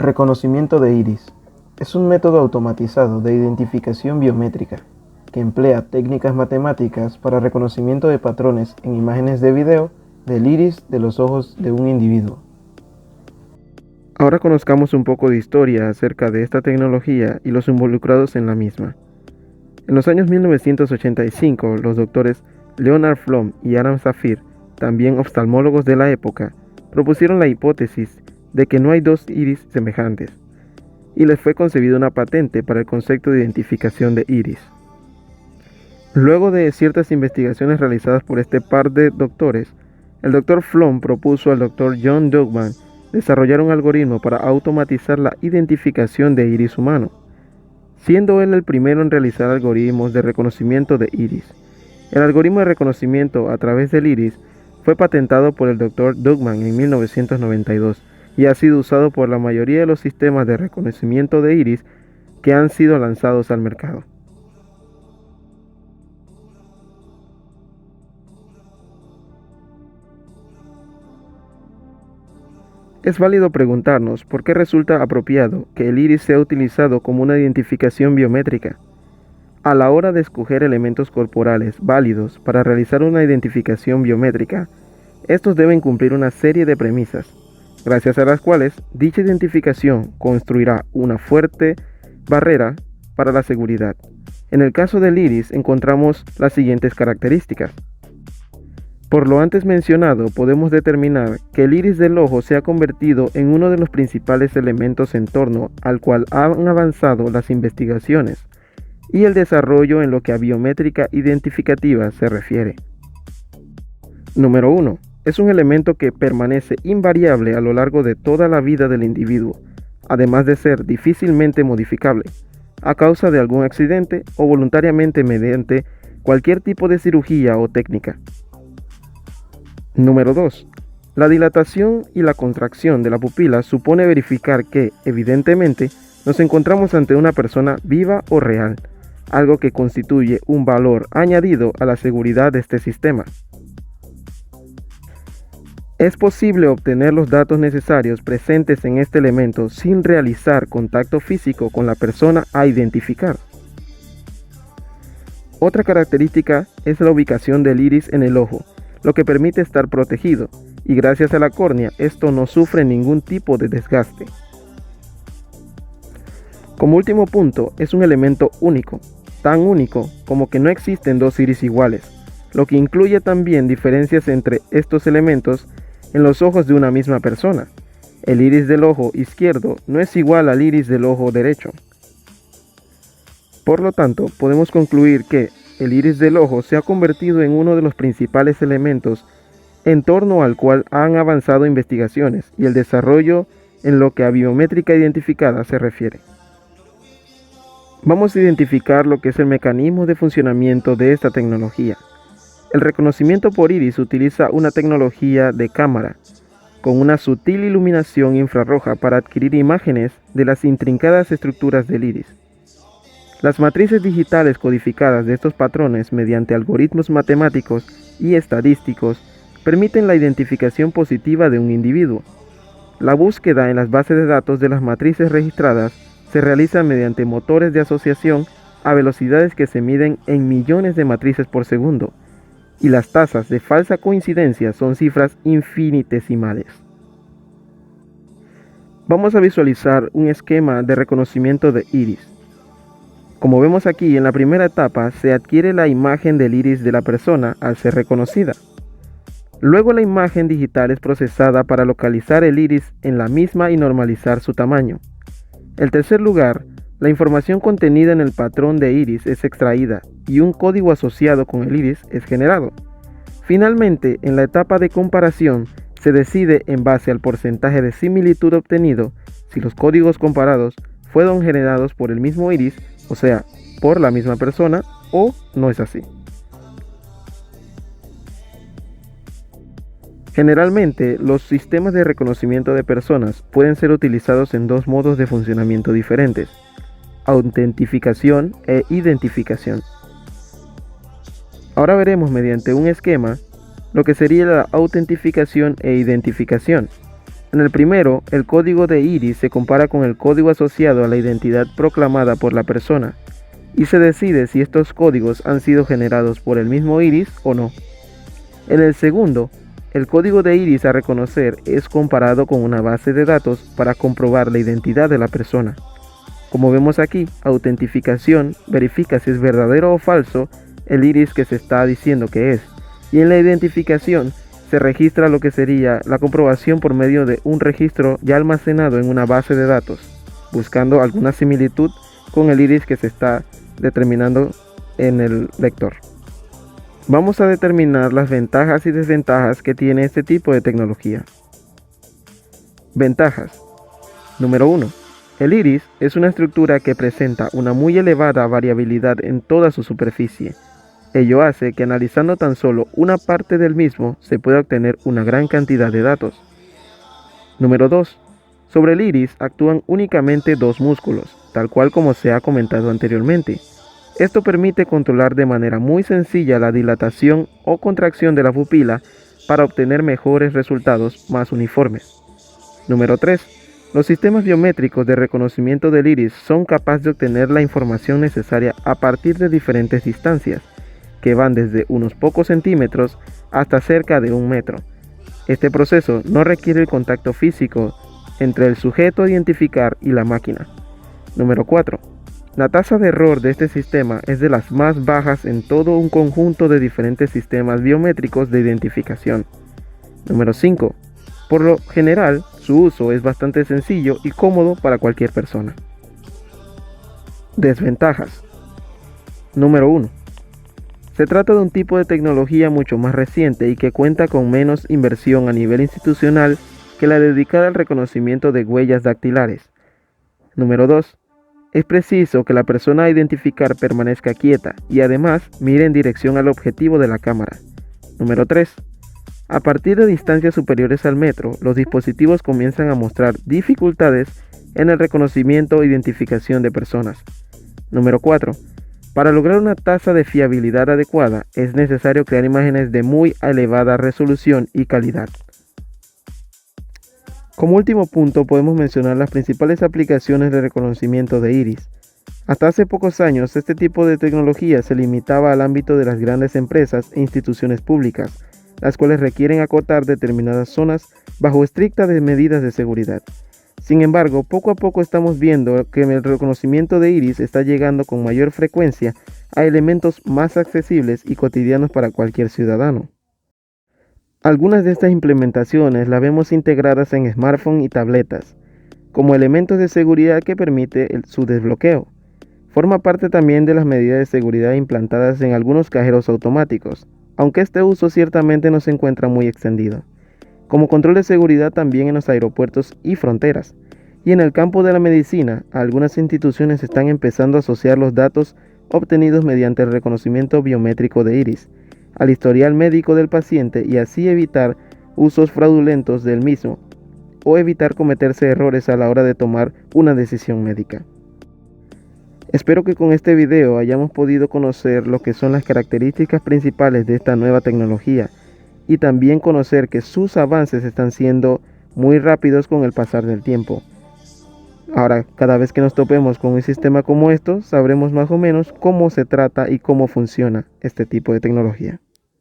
Reconocimiento de iris. Es un método automatizado de identificación biométrica que emplea técnicas matemáticas para reconocimiento de patrones en imágenes de video del iris de los ojos de un individuo. Ahora conozcamos un poco de historia acerca de esta tecnología y los involucrados en la misma. En los años 1985, los doctores Leonard Flom y Adam Safir, también oftalmólogos de la época, propusieron la hipótesis de que no hay dos iris semejantes, y les fue concebida una patente para el concepto de identificación de iris. Luego de ciertas investigaciones realizadas por este par de doctores, el Dr. Flom propuso al Dr. John Duggan desarrollar un algoritmo para automatizar la identificación de iris humano, siendo él el primero en realizar algoritmos de reconocimiento de iris. El algoritmo de reconocimiento a través del iris fue patentado por el Dr. Duggan en 1992 y ha sido usado por la mayoría de los sistemas de reconocimiento de iris que han sido lanzados al mercado. Es válido preguntarnos por qué resulta apropiado que el iris sea utilizado como una identificación biométrica. A la hora de escoger elementos corporales válidos para realizar una identificación biométrica, estos deben cumplir una serie de premisas, gracias a las cuales dicha identificación construirá una fuerte barrera para la seguridad. En el caso del iris encontramos las siguientes características. Por lo antes mencionado, podemos determinar que el iris del ojo se ha convertido en uno de los principales elementos en torno al cual han avanzado las investigaciones y el desarrollo en lo que a biométrica identificativa se refiere. Número 1. Es un elemento que permanece invariable a lo largo de toda la vida del individuo, además de ser difícilmente modificable, a causa de algún accidente o voluntariamente mediante cualquier tipo de cirugía o técnica. Número 2. La dilatación y la contracción de la pupila supone verificar que, evidentemente, nos encontramos ante una persona viva o real, algo que constituye un valor añadido a la seguridad de este sistema. Es posible obtener los datos necesarios presentes en este elemento sin realizar contacto físico con la persona a identificar. Otra característica es la ubicación del iris en el ojo, lo que permite estar protegido, y gracias a la córnea esto no sufre ningún tipo de desgaste. Como último punto, es un elemento único, tan único como que no existen dos iris iguales, lo que incluye también diferencias entre estos elementos en los ojos de una misma persona. El iris del ojo izquierdo no es igual al iris del ojo derecho. Por lo tanto, podemos concluir que el iris del ojo se ha convertido en uno de los principales elementos en torno al cual han avanzado investigaciones y el desarrollo en lo que a biométrica identificada se refiere. Vamos a identificar lo que es el mecanismo de funcionamiento de esta tecnología. El reconocimiento por iris utiliza una tecnología de cámara con una sutil iluminación infrarroja para adquirir imágenes de las intrincadas estructuras del iris. Las matrices digitales codificadas de estos patrones mediante algoritmos matemáticos y estadísticos permiten la identificación positiva de un individuo. La búsqueda en las bases de datos de las matrices registradas se realiza mediante motores de asociación a velocidades que se miden en millones de matrices por segundo, y las tasas de falsa coincidencia son cifras infinitesimales. Vamos a visualizar un esquema de reconocimiento de iris. Como vemos aquí, en la primera etapa se adquiere la imagen del iris de la persona al ser reconocida. Luego la imagen digital es procesada para localizar el iris en la misma y normalizar su tamaño. En tercer lugar, la información contenida en el patrón de iris es extraída y un código asociado con el iris es generado. Finalmente, en la etapa de comparación, se decide en base al porcentaje de similitud obtenido si los códigos comparados fueron generados por el mismo iris, o sea, por la misma persona, o no es así. Generalmente, los sistemas de reconocimiento de personas pueden ser utilizados en dos modos de funcionamiento diferentes: autentificación e identificación. Ahora veremos mediante un esquema lo que sería la autentificación e identificación. En el primero, el código de iris se compara con el código asociado a la identidad proclamada por la persona y se decide si estos códigos han sido generados por el mismo iris o no. En el segundo, el código de iris a reconocer es comparado con una base de datos para comprobar la identidad de la persona. Como vemos aquí, autentificación verifica si es verdadero o falso el iris que se está diciendo que es, y en la identificación se registra lo que sería la comprobación por medio de un registro ya almacenado en una base de datos, buscando alguna similitud con el iris que se está determinando en el lector. Vamos a determinar las ventajas y desventajas que tiene este tipo de tecnología. Ventajas. Número 1. El iris es una estructura que presenta una muy elevada variabilidad en toda su superficie. Ello hace que analizando tan solo una parte del mismo se pueda obtener una gran cantidad de datos. Número 2. Sobre el iris actúan únicamente dos músculos, tal cual como se ha comentado anteriormente. Esto permite controlar de manera muy sencilla la dilatación o contracción de la pupila para obtener mejores resultados más uniformes. Número 3. Los sistemas biométricos de reconocimiento del iris son capaces de obtener la información necesaria a partir de diferentes distancias, que van desde unos pocos centímetros hasta cerca de 1 metro. Este proceso no requiere el contacto físico entre el sujeto a identificar y la máquina. Número 4. La tasa de error de este sistema es de las más bajas en todo un conjunto de diferentes sistemas biométricos de identificación. Número 5. Por lo general, su uso es bastante sencillo y cómodo para cualquier persona. Desventajas. Número 1. Se trata de un tipo de tecnología mucho más reciente y que cuenta con menos inversión a nivel institucional que la dedicada al reconocimiento de huellas dactilares. Número 2. Es preciso que la persona a identificar permanezca quieta y además mire en dirección al objetivo de la cámara. Número 3. A partir de distancias superiores al metro, los dispositivos comienzan a mostrar dificultades en el reconocimiento e identificación de personas. Número 4. Para lograr una tasa de fiabilidad adecuada, es necesario crear imágenes de muy elevada resolución y calidad. Como último punto, podemos mencionar las principales aplicaciones de reconocimiento de iris. Hasta hace pocos años, este tipo de tecnología se limitaba al ámbito de las grandes empresas e instituciones públicas, las cuales requieren acotar determinadas zonas bajo estrictas medidas de seguridad. Sin embargo, poco a poco estamos viendo que el reconocimiento de iris está llegando con mayor frecuencia a elementos más accesibles y cotidianos para cualquier ciudadano. Algunas de estas implementaciones las vemos integradas en smartphones y tabletas, como elementos de seguridad que permite su desbloqueo. Forma parte también de las medidas de seguridad implantadas en algunos cajeros automáticos, aunque este uso ciertamente no se encuentra muy extendido. Como control de seguridad también en los aeropuertos y fronteras. Y en el campo de la medicina, algunas instituciones están empezando a asociar los datos obtenidos mediante el reconocimiento biométrico de iris al historial médico del paciente y así evitar usos fraudulentos del mismo o evitar cometerse errores a la hora de tomar una decisión médica. Espero que con este video hayamos podido conocer lo que son las características principales de esta nueva tecnología y también conocer que sus avances están siendo muy rápidos con el pasar del tiempo. Ahora, cada vez que nos topemos con un sistema como estos, sabremos más o menos cómo se trata y cómo funciona este tipo de tecnología.